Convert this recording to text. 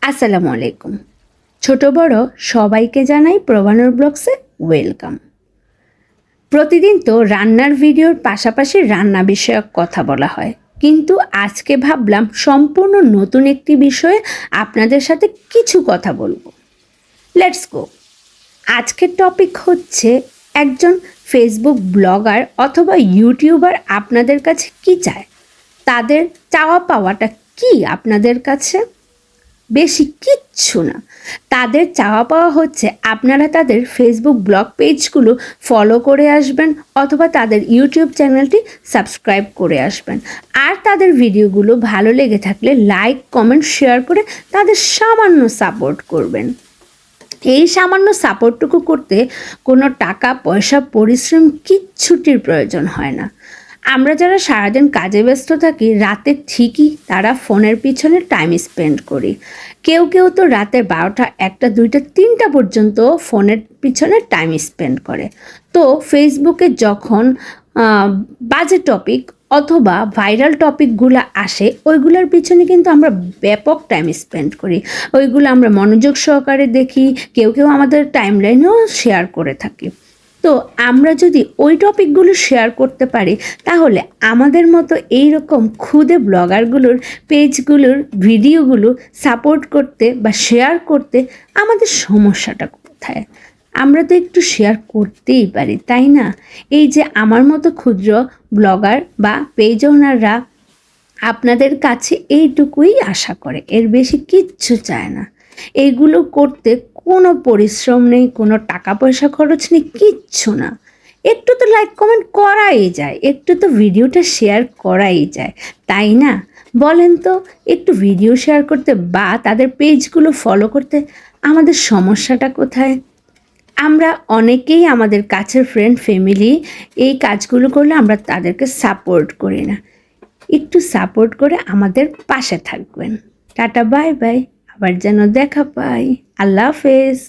আসসালামু আলাইকুম। ছোট বড় সবাইকে জানাই প্রবানুর ব্লগসে ওয়েলকাম। প্রতিদিন তো রান্নার ভিডিওর পাশাপাশি রান্না বিষয়ক কথা বলা হয়, কিন্তু আজকে ভাবলাম সম্পূর্ণ নতুন একটি বিষয়ে আপনাদের সাথে কিছু কথা বলবো। Let's go. আজকের টপিক হচ্ছে একজন ফেসবুক ব্লগার অথবা ইউটিউবার আপনাদের কাছে কি চায়, তাদের চাওয়া পাওয়াটা কি আপনাদের কাছে। বেশি কিচ্ছু না। তাদের চাওয়া পাওয়া হচ্ছে আপনারা তাদের ফেসবুক ব্লগ পেজগুলো ফলো করে আসবেন অথবা তাদের ইউটিউব চ্যানেলটি সাবস্ক্রাইব করে আসবেন। আর তাদের ভিডিওগুলো ভালো লেগে থাকলে লাইক কমেন্ট শেয়ার করে তাদের সামান্য সাপোর্ট করবেন। এই সামান্য সাপোর্টটুকু করতে কোনো টাকা পয়সা পরিশ্রম কিচ্ছুটির প্রয়োজন হয় না। আমরা যারা সারাদিন কাজে ব্যস্ত থাকি, রাতে ঠিকই তারা ফোনের পিছনে টাইম স্পেন্ড করি। কেউ কেউ তো রাতে 12টা 1টা 2টা 3টা পর্যন্ত ফোনের পিছনে টাইম স্পেন্ড করে। তো ফেসবুকে যখন বাজে টপিক অথবা ভাইরাল টপিকগুলো আসে, ওইগুলোর পিছনে কিন্তু আমরা ব্যাপক টাইম স্পেন্ড করি। ওইগুলো আমরা মনোযোগ সহকারে দেখি, কেউ কেউ আমাদের টাইমলাইনেও শেয়ার করে থাকি। তো আমরা যদি ওই টপিকগুলো শেয়ার করতে পারি, তাহলে আমাদের মতো এইরকম ক্ষুদে ব্লগারগুলোর পেজগুলোর ভিডিওগুলো সাপোর্ট করতে বা শেয়ার করতে আমাদের সমস্যাটা কোথায়? আমরা তো একটু শেয়ার করতেই পারি, তাই না? এই যে আমার মতো ক্ষুদ্র ব্লগার বা পেজ ওনাররা আপনাদের কাছে এইটুকুই আশা করে, এর বেশি কিচ্ছু চায় না। এইগুলো করতে কোনো পরিশ্রম নেই, কোনো টাকা পয়সা খরচ নেই, কিচ্ছু না। একটু তো লাইক কমেন্ট করাই যায়, একটু তো ভিডিওটা শেয়ার করাই যায়, তাই না? বলেন তো, একটু ভিডিও শেয়ার করতে বা তাদের পেজগুলো ফলো করতে আমাদের সমস্যাটা কোথায়? আমরা অনেকেই আমাদের কাছের ফ্রেন্ড ফ্যামিলি এই কাজগুলো করলে আমরা তাদেরকে সাপোর্ট করি না। একটু সাপোর্ট করে আমাদের পাশে থাকবেন। টাটা বাই বাই, আবার যেন দেখা পাই। আল্লাহ হাফেজ।